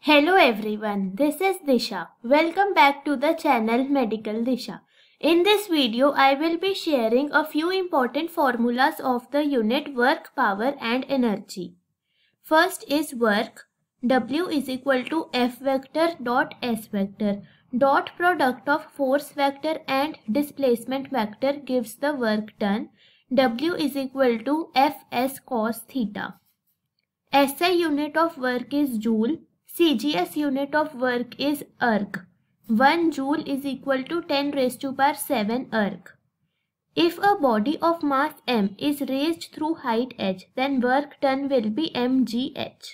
Hello everyone, this is Disha. Welcome back to the channel Medical Disha. In this video, I will be sharing a few important formulas of the unit work, power and energy. First is work. W is equal to F vector dot S vector. Dot product of force vector and displacement vector gives the work done. W is equal to Fs cos theta. SI unit of work is joule. CGS unit of work is erg. 1 joule is equal to 10 raised to power 7 erg. If a body of mass m is raised through height h, then work done will be mgh.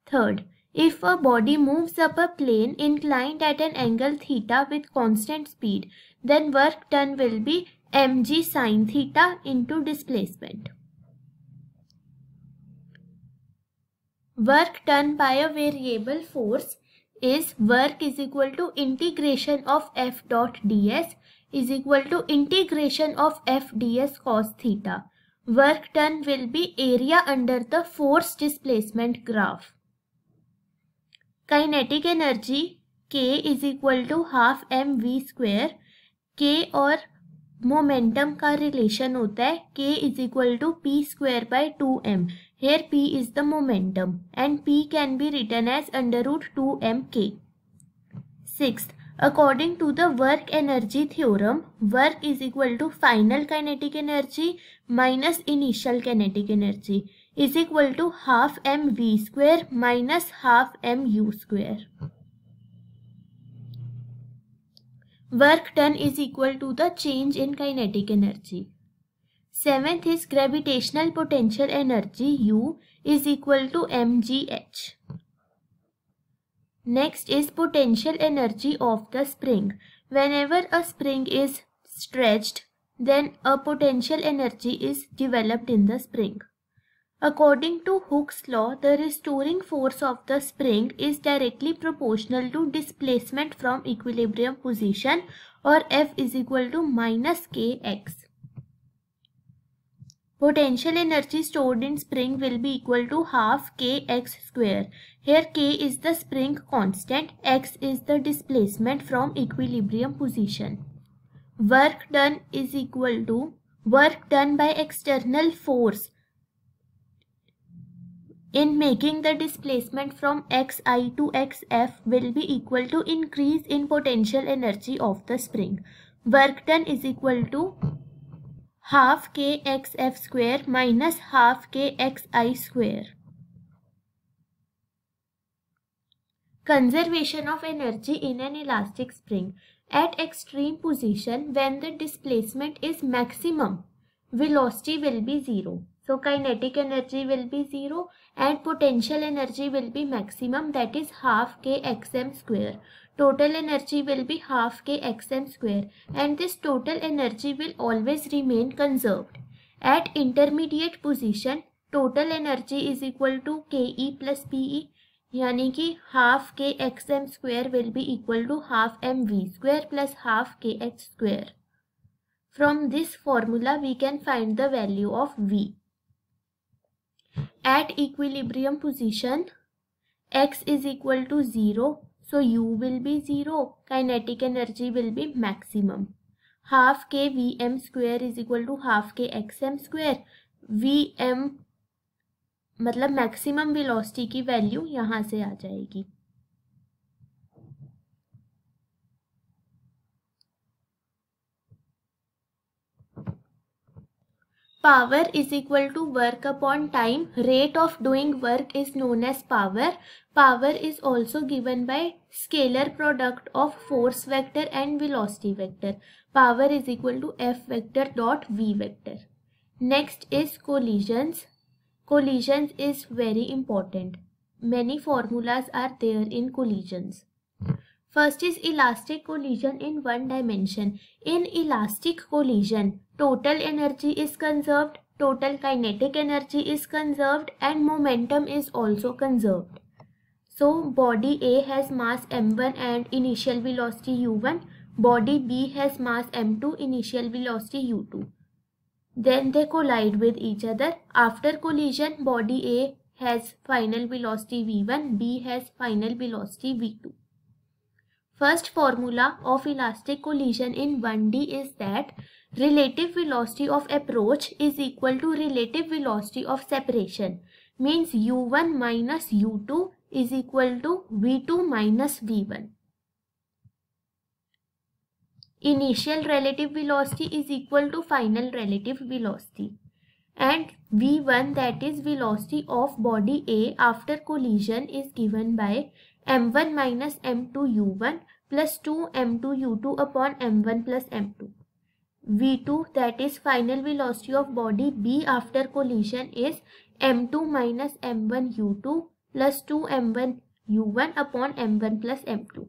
Third, if a body moves up a plane inclined at an angle theta with constant speed, then work done will be mg sin theta into displacement. Work done by a variable force is work is equal to integration of F dot ds is equal to integration of F ds cos theta. Work done will be area under the force displacement graph. Kinetic energy K is equal to half mv square. K और momentum का relation होता है K is equal to p square by 2m. Here p is the momentum and p can be written as under root 2mk. Sixth, according to the work energy theorem, work is equal to final kinetic energy minus initial kinetic energy is equal to half mv square minus half mu square. Work done is equal to the change in kinetic energy. Seventh is gravitational potential energy U is equal to mgh. Next is potential energy of the spring. Whenever a spring is stretched, then a potential energy is developed in the spring. According to Hooke's law, the restoring force of the spring is directly proportional to displacement from equilibrium position, or F is equal to minus kx. Potential energy stored in spring will be equal to half kx square. Here k is the spring constant, x is the displacement from equilibrium position. Work done is equal to work done by external force in making the displacement from xi to xf will be equal to increase in potential energy of the spring. Work done is equal to half kxf square minus half kxi square. Conservation of energy in an elastic spring. At extreme position, when the displacement is maximum, velocity will be 0. So kinetic energy will be 0 and potential energy will be maximum, that is half kxm square. Total energy will be half kxm square and this total energy will always remain conserved. At intermediate position, total energy is equal to ke plus pe, यानी कि half kxm square will be equal to half mv square plus half kx square. From this formula we can find the value of v. At equilibrium position, x is equal to 0, so u will be 0, kinetic energy will be maximum. Half kvm square is equal to half kxm square. vm मतलब maximum velocity की value यहाँ से आ जाएगी. Power is equal to work upon time. Rate of doing work is known as power. Power is also given by scalar product of force vector and velocity vector. Power is equal to F vector dot V vector. Next is collisions. Collisions is very important. Many formulas are there in collisions. First is elastic collision in one dimension. In elastic collision, total energy is conserved, total kinetic energy is conserved and momentum is also conserved. So body A has mass m1 and initial velocity u1. Body B has mass m2, initial velocity u2. Then they collide with each other. After collision, body A has final velocity v1, B has final velocity v2. First formula of elastic collision in 1D is that relative velocity of approach is equal to relative velocity of separation. Means u1 minus u2 is equal to v2 minus v1. Initial relative velocity is equal to final relative velocity. And v1, that is velocity of body A after collision, is given by m1 minus m2 u1 plus 2 m2 u2 upon m1 plus m2. v2, that is final velocity of body B after collision, is m2 minus m1 u2 plus 2 m1 u1 upon m1 plus m2.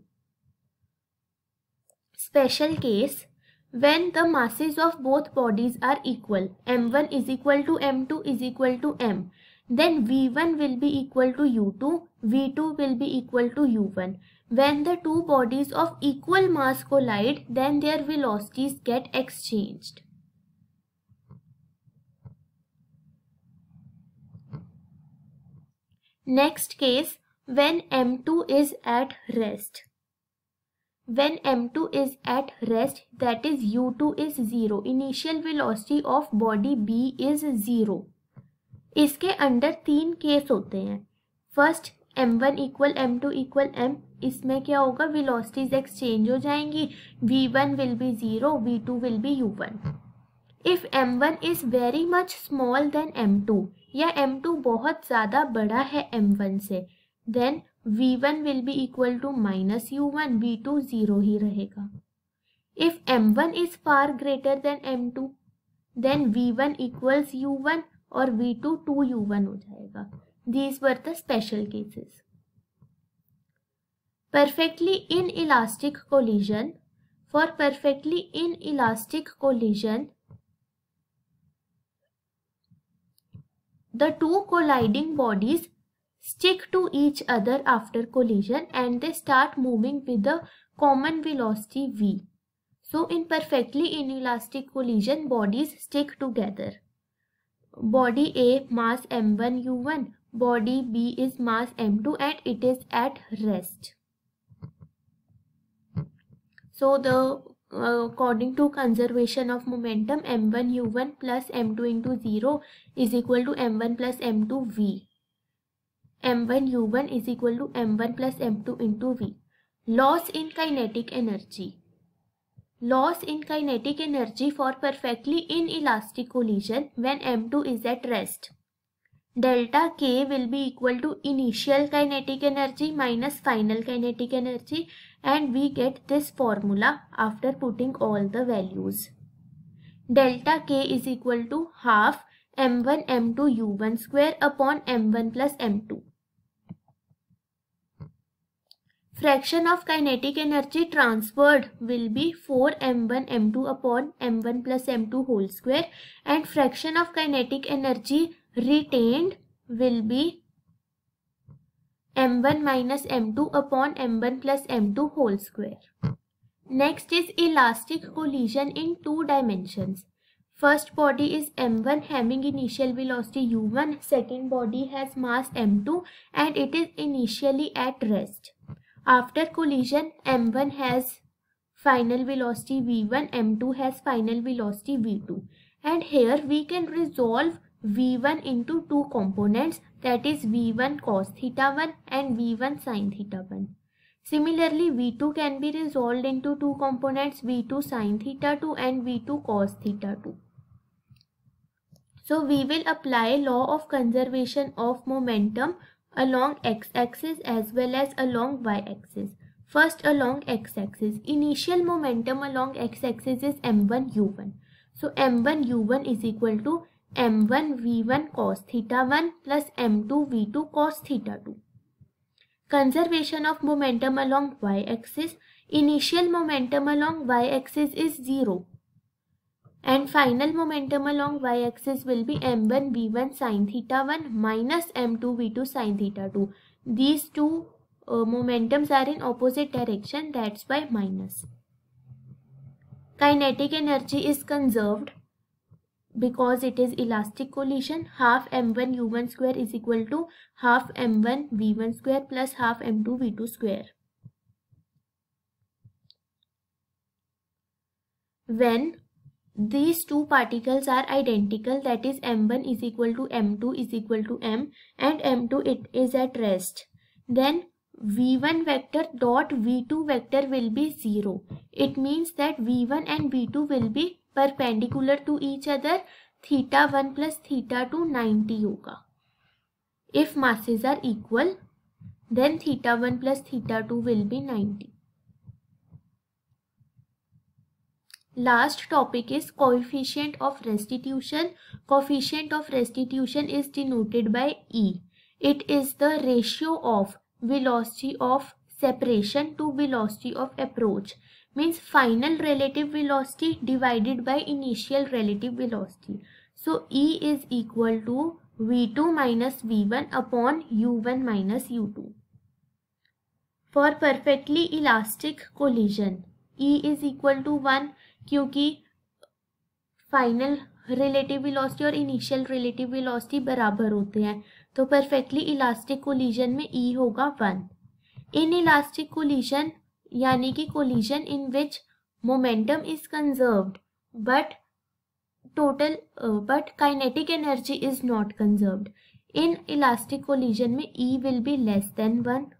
Special case: when the masses of both bodies are equal, m1 is equal to m2 is equal to m, then v1 will be equal to u2, v2 will be equal to u1. When the two bodies of equal mass collide, then their velocities get exchanged. Next case, when m2 is at rest. When m2 is at rest, that is u2 is 0. Initial velocity of body B is 0. इसके अंदर 3 case होते हैं. First m1 equal m2 equal m. इसमें क्या होगा, velocities exchange हो जाएंगी. v1 will be 0, v2 will be u1. If m1 is very much small then m2 या m2 बहुत ज़्यादा बड़ा है m1 से, then v1 will be equal to minus u1, v2 0 ही रहेगा. If m1 is far greater than m2, then v1 equals u1 और v2 2u1 हो जाएगा. These were the special cases. Perfectly inelastic collision. For perfectly inelastic collision, the two colliding bodies stick to each other after collision and they start moving with a common velocity v. So in perfectly inelastic collision, bodies stick together. Body A mass m1 u1, body B is mass m2 and it is at rest. So according to conservation of momentum, m1 u1 plus m2 into 0 is equal to m1 plus m2 v. m1 u1 is equal to m1 plus m2 into v. Loss in kinetic energy. Loss in kinetic energy for perfectly inelastic collision when m2 is at rest. Delta K will be equal to initial kinetic energy minus final kinetic energy, and we get this formula after putting all the values. Delta K is equal to half m1 m2 u1 square upon m1 plus m2. Fraction of kinetic energy transferred will be 4 m1 m2 upon m1 plus m2 whole square, and fraction of kinetic energy retained will be m1 minus m2 upon m1 plus m2 whole square. Next is elastic collision in 2 dimensions. First body is m1 having initial velocity u1, second body has mass m2 and it is initially at rest. After collision, m1 has final velocity v1, m2 has final velocity v2, and here we can resolve v1 into 2 components, that is v1 cos theta 1 and v1 sin theta 1. Similarly, v2 can be resolved into 2 components, v2 sin theta 2 and v2 cos theta 2. So we will apply law of conservation of momentum along x-axis as well as along y-axis. First along x-axis, initial momentum along x-axis is m1 u1. So m1 u1 is equal to m1 v1 cos theta 1 plus m2 v2 cos theta 2. Conservation of momentum along y-axis, initial momentum along y-axis is 0. And final momentum along y-axis will be m1 v1 sin theta 1 minus m2 v2 sin theta 2. These two momentums are in opposite direction, that's why minus. Kinetic energy is conserved because it is elastic collision, half m1 u1 square is equal to half m1 v1 square plus half m2 v2 square. When these two particles are identical, that is m1 is equal to m2 is equal to m and m2 it is at rest, then v1 vector dot v2 vector will be 0. It means that v1 and v2 will be perpendicular to each other. theta 1 plus theta 2 90 होगा. If masses are equal, then theta 1 plus theta 2 will be 90. Last topic is coefficient of restitution. Coefficient of restitution is denoted by E. It is the ratio of velocity of separation to velocity of approach. Means final relative velocity divided by initial relative velocity. So E is equal to V2 minus V1 upon U1 minus U2. For perfectly elastic collision, E is equal to 1 क्योंकि final relative velocity और initial relative velocity बराबर होते हैं, तो perfectly elastic collision में ई होगा 1. In elastic collision यानी कि collision in which momentum is conserved but kinetic energy is not conserved. Inelastic collision में e will be less than 1.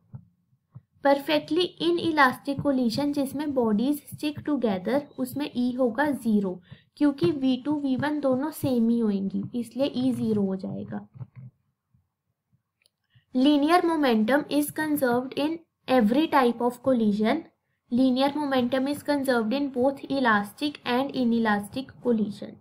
Perfectly inelastic collision जिसमें बॉडीज स्टिक टुगेदर उसमें e होगा 0 क्योंकि v2 v1 दोनों same ही होंगी, इसलिए ई 0 हो जाएगा. Linear momentum is conserved in every type of collision. Linear momentum is conserved in both elastic and inelastic collision.